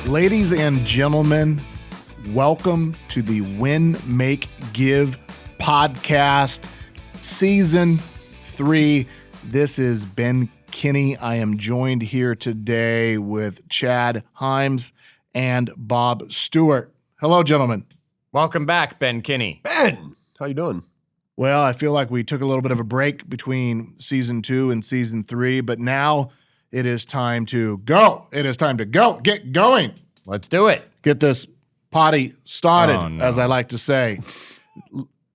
Ladies and gentlemen, welcome to the Win, Make, Give podcast, Season 3. This is Ben Kinney. I am joined here today with Chad Himes and Bob Stewart. Hello, gentlemen. Welcome back, Ben Kinney. Ben, how you doing? Well, I feel like we took a little bit of a break between Season 2 and Season 3, but now it is time to go. It is time to go. Get going. Let's do it. Get this potty started, Oh, no. as I like to say.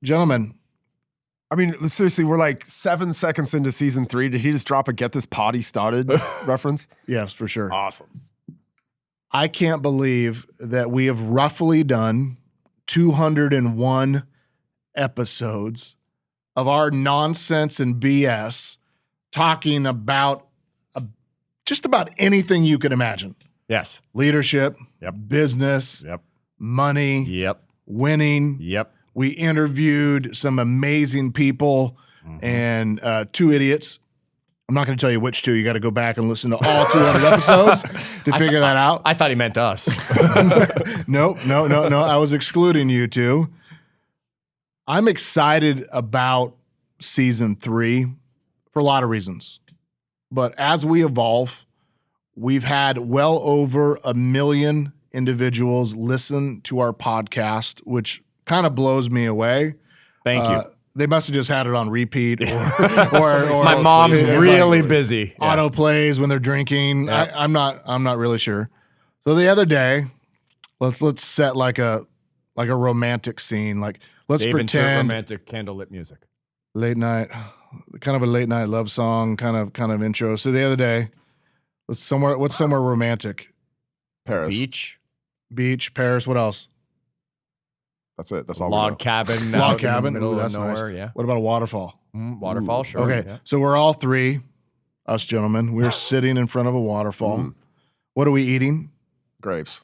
Gentlemen, I mean, seriously, we're like 7 seconds into season 3. Did he just drop a "get this potty started" reference? yes, for sure. Awesome. I can't believe that we have roughly done 201 episodes of our nonsense and BS talking about just about anything you could imagine. Yes. Leadership, Yep. business, Yep. money, Yep. winning. Yep. We interviewed some amazing people and two idiots. I'm not going to tell you which two. You got to go back and listen to all 200 episodes to figure that out. I thought he meant us. No. I was excluding you two. I'm excited about Season 3 for a lot of reasons. But as we evolve, we've had well over 1 million individuals listen to our podcast, which kind of blows me away. Thank you. They must have just had it on repeat, or My mom's it's really like busy. Yeah. auto plays when they're drinking. Yeah. I'm not really sure. So the other day, let's set like a romantic scene. Like let's Dave, insert pretend romantic candlelit music. late night, kind of a late night love song, kind of intro. So the other day, what's somewhere romantic? Paris. Beach, Paris. What else? That's it. That's all. Log cabin. Log out in the cabin. middle Ooh, of that's nowhere. nice. Yeah. What about a waterfall? Waterfall. Sure. Okay, Yeah. so we're all three, us gentlemen. We're sitting in front of a waterfall. What are we eating? Grapes.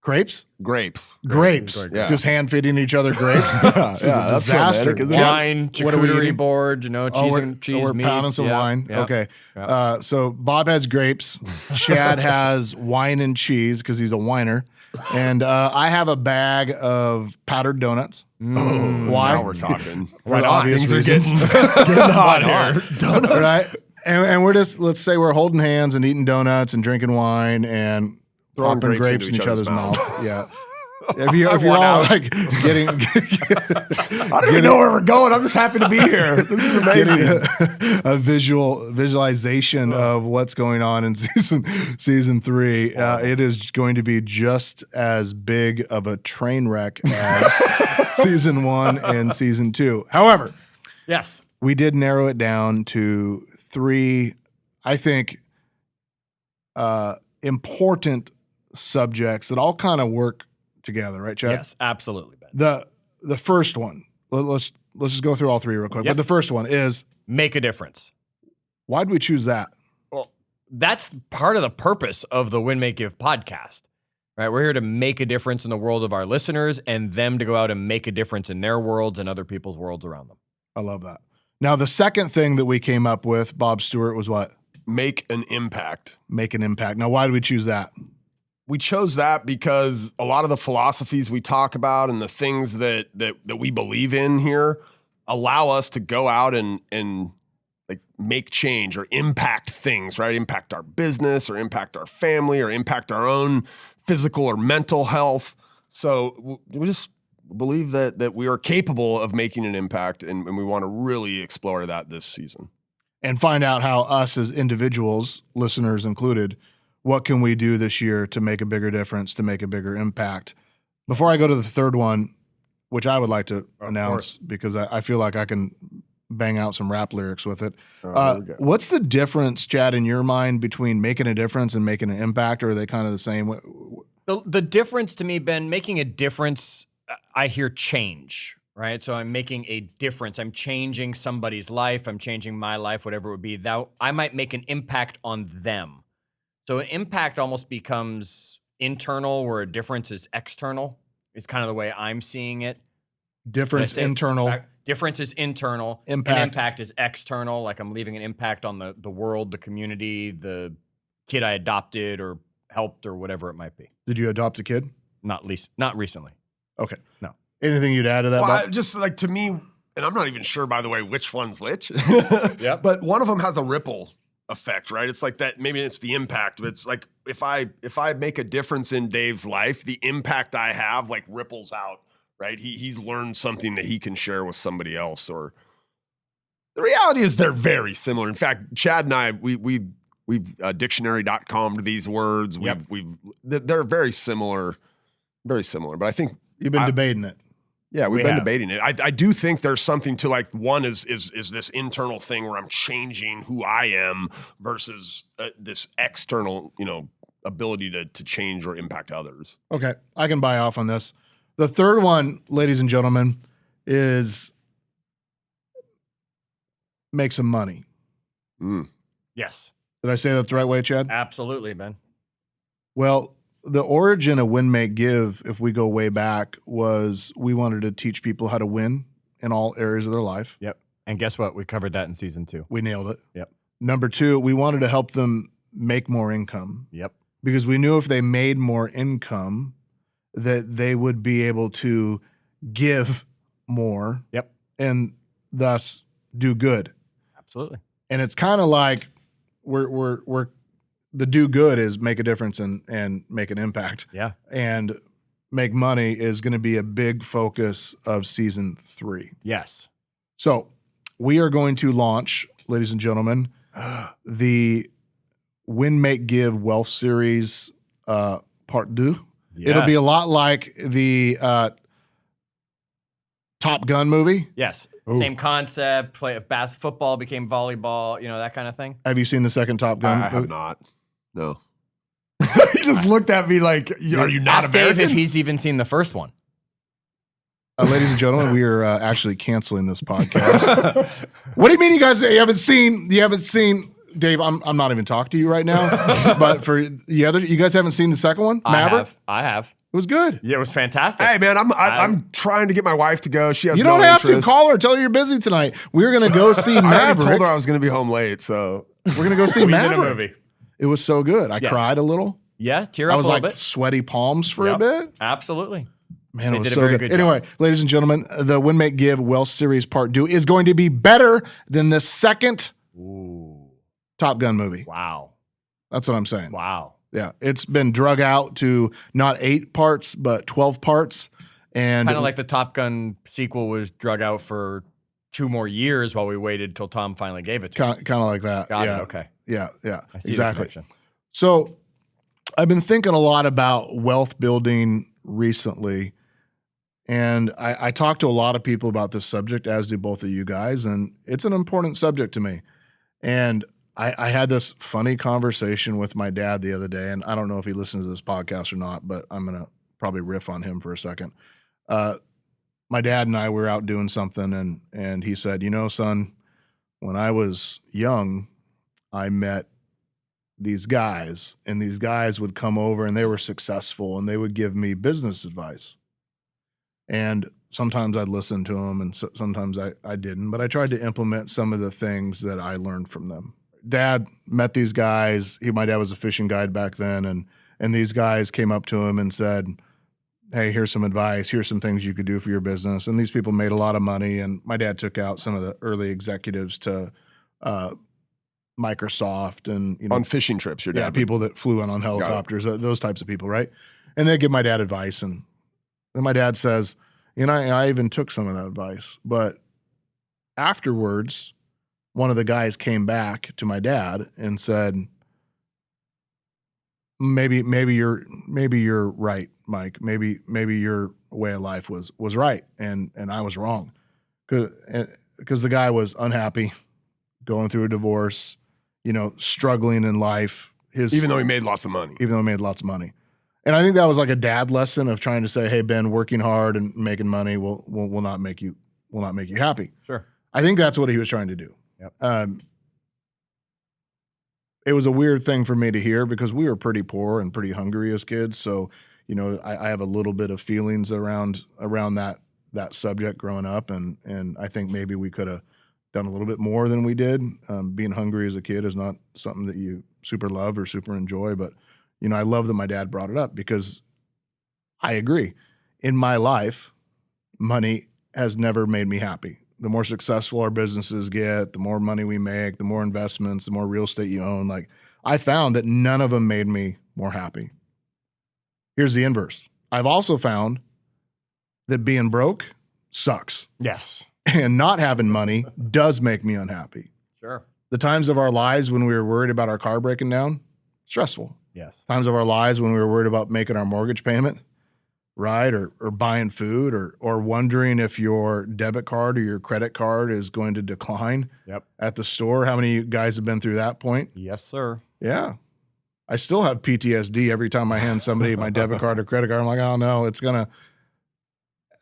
Crepes? Grapes. Grapes. Yeah. Just hand feeding each other grapes. This is a that's disaster. romantic, isn't it? Wine, What are we charcuterie eating? board. Cheese we're meats. pounding some Yeah, wine. yeah. Okay. Yeah. So Bob has grapes. Chad has wine and cheese because he's a whiner. And I have a bag of powdered donuts. Why? Now we're talking. For obvious Things are reasons. getting hot here. Donuts. Right? And we're just, let's say we're holding hands and eating donuts and drinking wine and Throwing popping grapes grapes into in each other's mouths. mouth. Yeah. If you're want all out. like getting I don't even know where we're going. I'm just happy to be here. This is amazing. a visualization of what's going on in season 3, it is going to be just as big of a train wreck as season 1 and season 2. However, Yes. we did narrow it down to 3, I think, important subjects that all kind of work together, right, Chad? Yes. Absolutely, Ben. The first one, let's just go through all 3 real quick. Yep. But the first one is, Make a difference. why'd we choose that? Well, that's part of the purpose of the Win, Make, Give podcast, right? We're here to make a difference in the world of our listeners and them to go out and make a difference in their worlds and other people's worlds around them. I love that. Now, the second thing that we came up with, Bob Stewart, was what? Make an impact. Make an impact. Now, why did we choose that? We chose that because a lot of the philosophies we talk about and the things that we believe in here allow us to go out and like make change or impact things, right? Impact our business or impact our family or impact our own physical or mental health. So we just believe that we are capable of making an impact, and we want to really explore that this season. And find out how us as individuals, listeners included, what can we do this year to make a bigger difference, to make a bigger impact? Before I go to the third one, which I would like to announce because I feel like I can bang out some rap lyrics with it. There we go. What's the difference, Chad, in your mind between making a difference and making an impact, or are they kind of the same? The difference to me, Ben, making a difference, I hear change, right? So I'm making a difference. I'm changing somebody's life. I'm changing my life, whatever it would be. That I might make an impact on them. So an impact almost becomes internal, where a difference is external. It's kind of the way I'm seeing it. Difference internal. Difference is internal. Impact. And impact is external. Like I'm leaving an impact on the world, the community, the kid I adopted, or helped or whatever it might be. Did you adopt a kid? Not recently. Okay. No. Anything you'd add to that? Well, Bob? just like to me, and I'm not even sure, by the way, which one's which. Yep. But one of them has a ripple effect, right? It's like that. Maybe it's the impact, but it's like if I make a difference in Dave's life, the impact I have like ripples out, right? He's learned something that he can share with somebody else. Or the reality is they're very similar. In fact, Chad and I, we've dictionary.com to these words. Yep. They're very similar, very similar. But I think You've been debating it. yeah, we've We been have. debating it. I do think there's something to like one is this internal thing where I'm changing who I am versus this external, ability to change or impact others. Okay, I can buy off on this. The third one, ladies and gentlemen, is make some money. Yes. Did I say that the right way, Chad? Absolutely, Ben. Well, the origin of Win, Make, Give, if we go way back, was we wanted to teach people how to win in all areas of their life. Yep. And guess what? We covered that in season 2. We nailed it. Yep. Number 2, we wanted to help them make more income Yep. because we knew if they made more income, that they would be able to give more. Yep. And thus do good. Absolutely. And it's kind of like we're the do good is make a difference and make an impact. Yeah. And make money is going to be a big focus of season 3. Yes. So we are going to launch, ladies and gentlemen, the Win, Make, Give Wealth Series Part 2. Yes. It'll be a lot like the Top Gun movie. Yes. Ooh. Same concept. Football became volleyball, that kind of thing. Have you seen the second Top Gun? I have not. No. He just looked at me like, are you not Ask Dave American? if he's even seen the first one. Ladies and gentlemen, we are actually canceling this podcast. What do you mean you haven't seen Dave? I'm not even talking to you right now. But for the other, you guys haven't seen the second one, Maverick? I have. It was good. Yeah, it was fantastic. Hey man, I'm trying to get my wife to go. She has You no don't have interest. to call her. Tell her you're busy tonight. We're gonna go see I already Maverick. told her I was going to be home late, so We're gonna go see He's in Maverick. a movie. It was so good. I Yes. cried a little. Yeah, tear I up was a little like bit. sweaty palms for Yep. a bit. Absolutely. Man, They it was did a so very good. good Anyway, job. ladies and gentlemen, the Win, Make, Give Wealth Series Part 2 is going to be better than the second Ooh. Top Gun movie. Wow. That's what I'm saying. Wow. Yeah, it's been drug out to not 8 parts, but 12 parts. And Kind of like the Top Gun sequel was drug out for 2 more years while we waited till Tom finally gave it to us. kind of like that. Got yeah. it. Okay. Yeah, I see the exactly. connection. So I've been thinking a lot about wealth building recently. And I talk to a lot of people about this subject, as do both of you guys. And it's an important subject to me. And I had this funny conversation with my dad the other day. And I don't know if he listens to this podcast or not, but I'm going to probably riff on him for a second. My dad and I were out doing something. And he said, son, when I was young, I met these guys, and these guys would come over and they were successful and they would give me business advice. And sometimes I'd listen to them and sometimes I didn't, but I tried to implement some of the things that I learned from them. Dad met these guys. My dad was a fishing guide back then. And these guys came up to him and said, hey, here's some advice. Here's some things you could do for your business. And these people made a lot of money. And my dad took out some of the early executives to, Microsoft and on fishing trips, your dad. yeah, people that flew on helicopters, those types of people, right? And they give my dad advice, and then my dad says, I even took some of that advice, but afterwards, one of the guys came back to my dad and said, maybe you're right, Mike. Maybe your way of life was right, and I was wrong, because the guy was unhappy, going through a divorce, struggling in life. Even though he made lots of money. And I think that was like a dad lesson of trying to say, hey, Ben, working hard and making money will not make you happy. Sure. I think that's what he was trying to do. Yep. It was a weird thing for me to hear because we were pretty poor and pretty hungry as kids. So, I have a little bit of feelings around that subject growing up. And I think maybe we could have done a little bit more than we did. Being hungry as a kid is not something that you super love or super enjoy, but You know, I love that my dad brought it up because I agree. In my life, money has never made me happy. The more successful our businesses get, the more money we make, the more investments, the more real estate you own. Like, I found that none of them made me more happy. Here's the inverse. I've also found that being broke sucks. Yes. And not having money does make me unhappy. Sure. The times of our lives when we were worried about our car breaking down, stressful. Yes. Times of our lives when we were worried about making our mortgage payment, right? Or buying food or wondering if your debit card or your credit card is going to decline at the store. How many of you guys have been through that point? Yes, sir. Yeah. I still have PTSD every time I hand somebody my debit card or credit card. I'm like, oh no,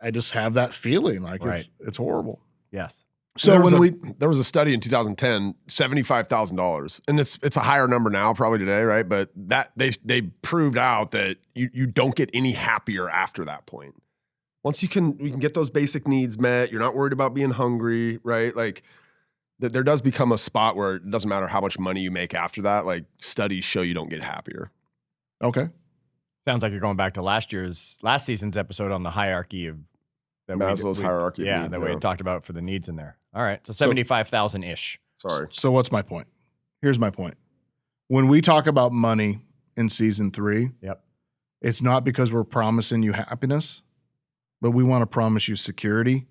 I just have that feeling like it's horrible. Yes. So there was a study in 2010, $75,000, and it's a higher number now, probably today, right? But that they proved out that you don't get any happier after that point. Once you can get those basic needs met, you're not worried about being hungry, right? Like there does become a spot where it doesn't matter how much money you make after that. Like studies show you don't get happier. Okay. Sounds like you're going back to last season's episode on the hierarchy of Maslow's hierarchy. Yeah, that we talked about for the needs in there. All right, so 75,000-ish. Sorry. So what's my point? Here's my point. When we talk about money in season 3, it's not because we're promising you happiness, but we want to promise you security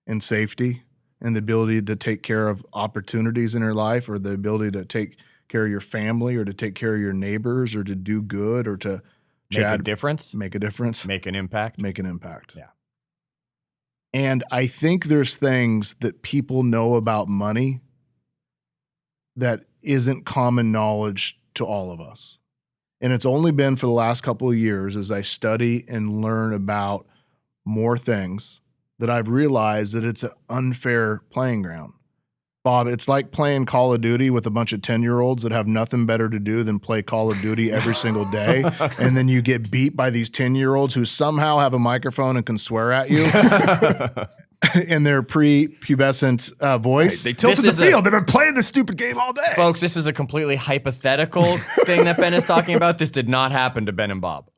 and safety and the ability to take care of opportunities in your life, or the ability to take care of your family, or to take care of your neighbors, or to do good, or to make a difference, make an impact. Yeah. And I think there's things that people know about money that isn't common knowledge to all of us. And it's only been for the last couple of years as I study and learn about more things that I've realized that it's an unfair playing ground. Bob, it's like playing Call of Duty with a bunch of 10-year-olds that have nothing better to do than play Call of Duty every single day. And then you get beat by these 10-year-olds who somehow have a microphone and can swear at you in their pre-pubescent voice. They tilted the field. They've been playing this stupid game all day. Folks, this is a completely hypothetical thing that Ben is talking about. This did not happen to Ben and Bob.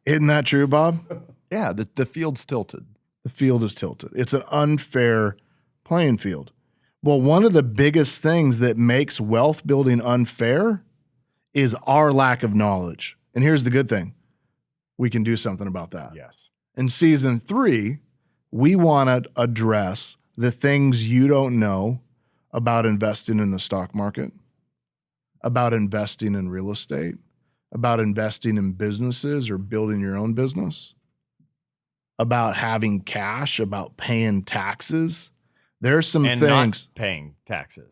Isn't that true, Bob? Yeah, the field's tilted. The field is tilted. It's an unfair playing field. Well, one of the biggest things that makes wealth building unfair is our lack of knowledge. And here's the good thing. We can do something about that. Yes. In season 3, we want to address the things you don't know about investing in the stock market, about investing in real estate, about investing in businesses or building your own business, about having cash, about paying taxes. There's some things. Not paying taxes.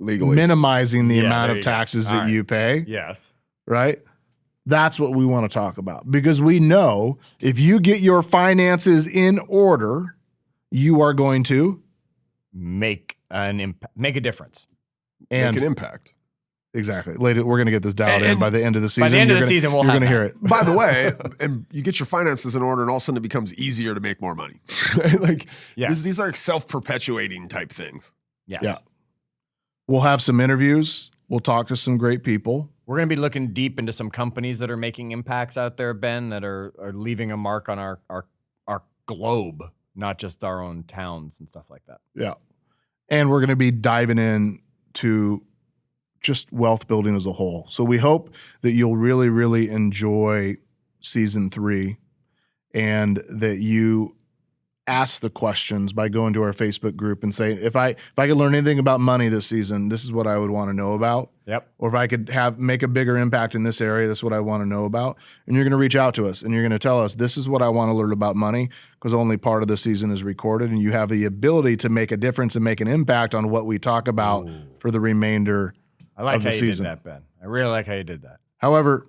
Legally. Minimizing the amount of taxes that you pay. Yes. Right? That's what we want to talk about. Because we know if you get your finances in order, you are going to make a difference. And make an impact. Exactly. Later, we're going to get this dialed in by the end of the season. By the end of the season, you're going to hear it. By the way, and you get your finances in order, and all of a sudden it becomes easier to make more money. Like, these are like self-perpetuating type things. Yes. Yeah. We'll have some interviews. We'll talk to some great people. We're going to be looking deep into some companies that are making impacts out there, Ben, that are leaving a mark on our globe, not just our own towns and stuff like that. Yeah. And we're going to be diving in to just wealth building as a whole. So we hope that you'll really, really enjoy season 3 and that you ask the questions by going to our Facebook group and say, if I could learn anything about money this season, this is what I would want to know about. Yep. Or if I could make a bigger impact in this area, this is what I want to know about. And you're going to reach out to us and you're going to tell us, this is what I want to learn about money, because only part of the season is recorded and you have the ability to make a difference and make an impact on what we talk about for the remainder I like of the how you season. did that, Ben. I really like how you did that. However,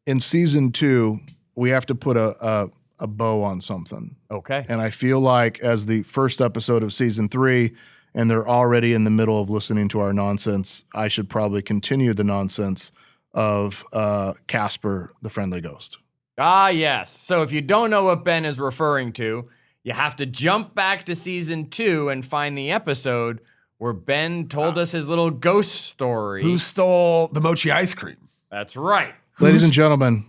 in season 2, we have to put a bow on something. Okay. And I feel like as the first episode of season 3, and they're already in the middle of listening to our nonsense, I should probably continue the nonsense of Casper, the Friendly Ghost. Ah, yes. So if you don't know what Ben is referring to, you have to jump back to season 2 and find the episode where Ben told us his little ghost story. Who stole the mochi ice cream? That's right. Ladies and gentlemen,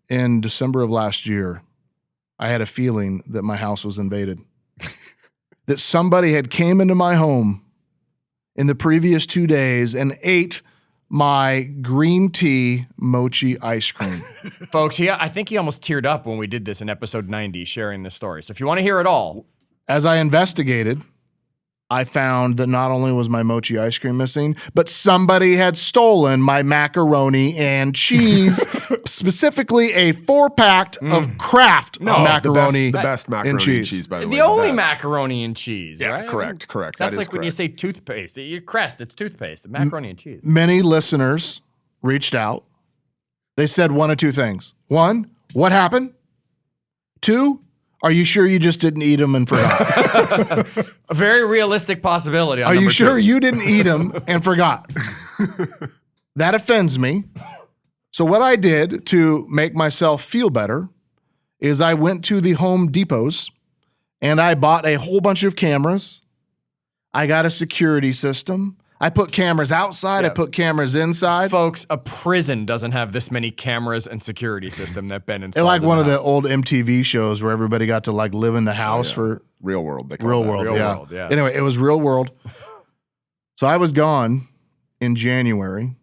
in December of last year, I had a feeling that my house was invaded. That somebody had came into my home in the previous 2 days and ate my green tea mochi ice cream. Folks, I think he almost teared up when we did this in episode 90, sharing this story. So if you want to hear it all. As I investigated, I found that not only was my mochi ice cream missing, but somebody had stolen my macaroni and cheese, specifically a 4-pack of Kraft macaroni. The best macaroni and cheese, by the way. The only macaroni and cheese, Yeah, right? correct. That's like when you say toothpaste. Your Crest, it's toothpaste. The macaroni and cheese. Many listeners reached out. They said one of two things. One, what happened? Two, are you sure you just didn't eat them and forgot? A very realistic possibility. Are you sure you didn't eat them and forgot? That offends me. So what I did to make myself feel better is I went to the Home Depots and I bought a whole bunch of cameras. I got a security system. I put cameras outside. I put cameras inside. Folks, a prison doesn't have this many cameras and security system that Ben installed. It's like one of the old MTV shows where everybody got to like live in the house for Real World. Real World, yeah. Anyway, it was Real World. So I was gone in January,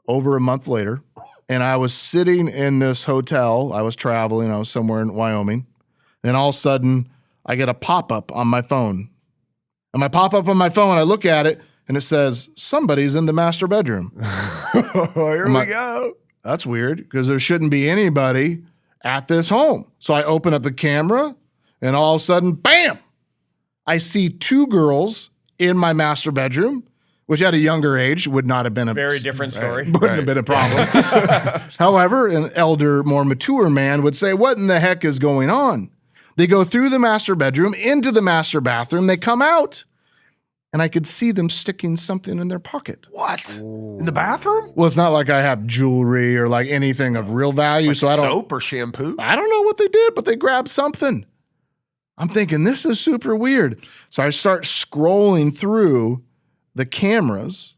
over a month later, and I was sitting in this hotel. I was traveling. I was somewhere in Wyoming. And all of a sudden, I get a pop-up on my phone. And my pop-up on my phone, I look at it, and it says, somebody's in the master bedroom. Here we go. That's weird, because there shouldn't be anybody at this home. So I open up the camera, and all of a sudden, bam! I see 2 girls in my master bedroom, which at a younger age would not have been a very different story. Wouldn't have been a problem. However, an elder, more mature man would say, what in the heck is going on? They go through the master bedroom, into the master bathroom, they come out, and I could see them sticking something in their pocket. What? In the bathroom? Well, it's not like I have jewelry or like anything of real value. Like so I don't soap or shampoo? I don't know what they did, but they grabbed something. I'm thinking, this is super weird. So I start scrolling through the cameras,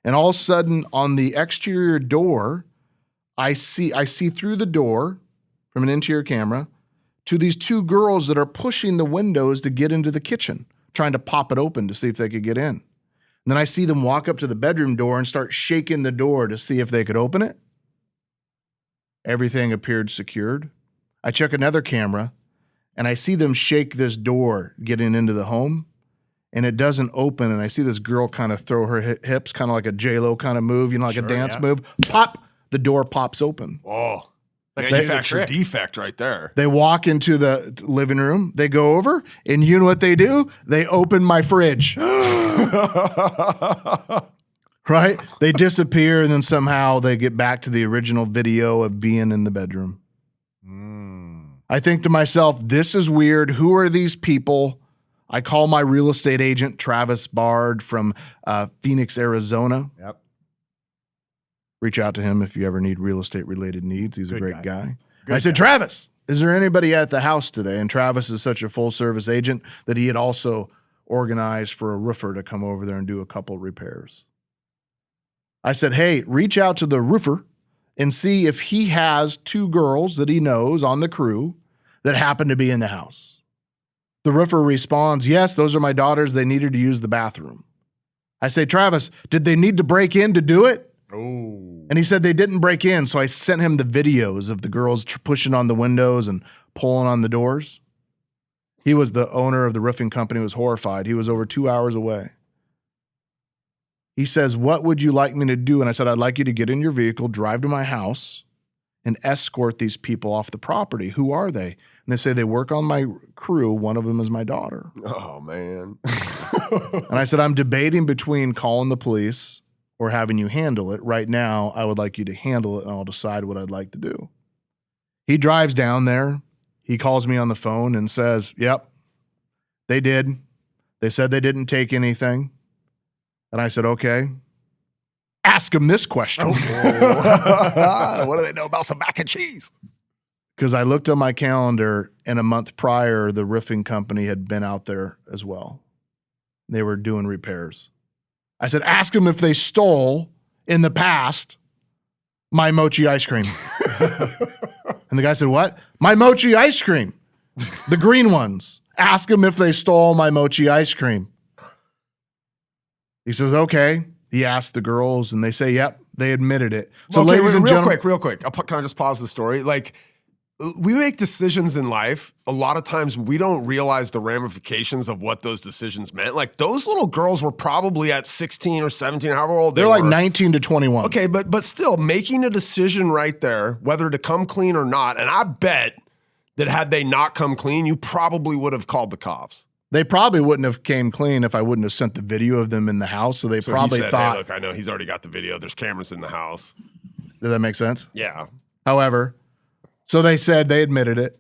and all of a sudden on the exterior door, I see through the door from an interior camera to these 2 girls that are pushing the windows to get into the kitchen, trying to pop it open to see if they could get in. And then I see them walk up to the bedroom door and start shaking the door to see if they could open it. Everything appeared secured. I check another camera, and I see them shake this door getting into the home, and it doesn't open, and I see this girl kind of throw her hips, kind of like a J-Lo kind of move, like a dance move. Pop, the door pops open. Oh, manufacturer defect right there. They walk into the living room. They go over, and you know what they do? They open my fridge. Right? They disappear, and then somehow they get back to the original video of being in the bedroom. I think to myself, this is weird. Who are these people? I call my real estate agent, Travis Bard from Phoenix, Arizona. Yep. Reach out to him if you ever need real estate related needs. He's a great guy. I said, Travis, is there anybody at the house today? And Travis is such a full service agent that he had also organized for a roofer to come over there and do a couple repairs. I said, hey, reach out to the roofer and see if he has 2 girls that he knows on the crew that happen to be in the house. The roofer responds, yes, those are my daughters. They needed to use the bathroom. I say, Travis, did they need to break in to do it? Oh. And he said they didn't break in, so I sent him the videos of the girls pushing on the windows and pulling on the doors. He was the owner of the roofing company, was horrified. He was over 2 hours away. He says, what would you like me to do? And I said, I'd like you to get in your vehicle, drive to my house, and escort these people off the property. Who are they? And they say they work on my crew. One of them is my daughter. Oh, man. And I said, I'm debating between calling the police or having you handle it. Right now, I would like you to handle it, and I'll decide what I'd like to do. He drives down there. He calls me on the phone and says, yep, they did. They said they didn't take anything. And I said, okay. Ask him this question. What do they know about some mac and cheese? Because I looked at my calendar, and a month prior, the roofing company had been out there as well. They were doing repairs. I said, ask them if they stole in the past My mochi ice cream. And the guy said, what? My mochi ice cream. The green ones. Ask them if they stole my mochi ice cream. He says, okay. He asked the girls, and they say, yep, they admitted it. So, okay, ladies and gentlemen. Real quick. Can I just pause the story? Like, we make decisions in life. A lot of times we don't realize the ramifications of what those decisions meant. Like, those little girls were probably at 16 or 17, however old they were. They're like 19 to 21. Okay, but still, making a decision right there, whether to come clean or not, and I bet that had they not come clean, you probably would have called the cops. They probably wouldn't have came clean if I wouldn't have sent the video of them in the house. So probably he said, thought, hey, look, I know he's already got the video. There's cameras in the house. Does that make sense? Yeah. However, so they said they admitted it.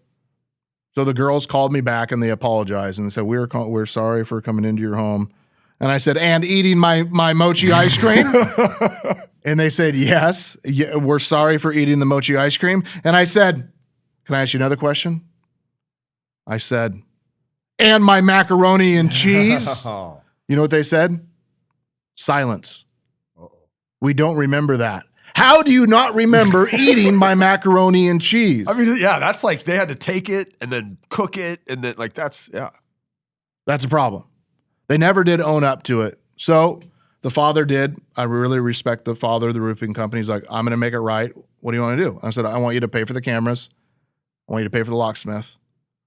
So the girls called me back and they apologized and they said, we're sorry for coming into your home. And I said, and eating my mochi ice cream? And they said, yes, we're sorry for eating the mochi ice cream. And I said, can I ask you another question? I said, and my macaroni and cheese? You know what they said? Silence. We don't remember that. How do you not remember eating my macaroni and cheese? I mean, yeah, that's like they had to take it and then cook it and then like that's a problem. They never did own up to it. So the father did. I really respect the father of the roofing company. He's like, I'm going to make it right. What do you want to do? I said, I want you to pay for the cameras. I want you to pay for the locksmith.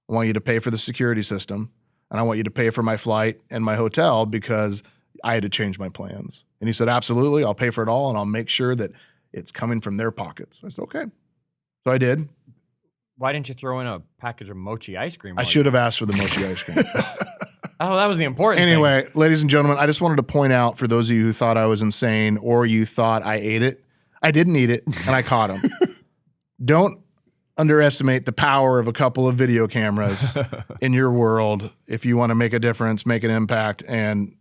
I want you to pay for the security system. And I want you to pay for my flight and my hotel because I had to change my plans. And he said, absolutely. I'll pay for it all. And I'll make sure that it's coming from their pockets. I said, okay. So I did. Why didn't you throw in a package of mochi ice cream? I should have asked for the mochi ice cream. Oh, that was the important thing. Anyway, ladies and gentlemen, I just wanted to point out for those of you who thought I was insane or you thought I ate it, I didn't eat it, and I caught him. Don't underestimate the power of a couple of video cameras in your world if you want to make a difference, make an impact, and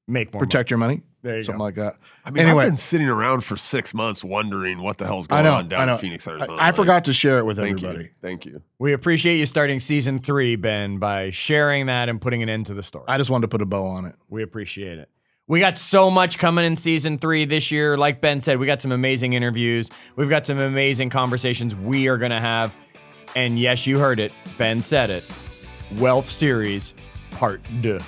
make more protect your money. There you Something go. like that. I mean, anyway, I've been sitting around for 6 months wondering what the hell's going on down in Phoenix, Arizona. I forgot to share it with Thank everybody. Thank you. We appreciate you starting season 3, Ben, by sharing that and putting an end to the story. I just wanted to put a bow on it. We appreciate it. We got so much coming in season 3 this year. Like Ben said, we got some amazing interviews. We've got some amazing conversations we are going to have. And yes, you heard it. Ben said it. Wealth Series Part 2.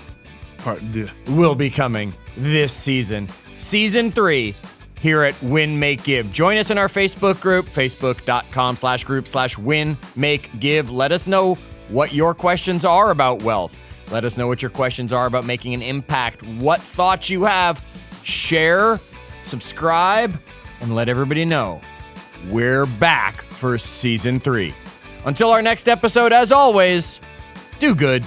Part 2 will be coming this season. Season 3 here at Win, Make, Give. Join us in our Facebook group, facebook.com/group/Win, Make, Give. Let us know what your questions are about wealth. Let us know what your questions are about making an impact, what thoughts you have. Share, subscribe, and let everybody know we're back for season 3. Until our next episode, as always, do good.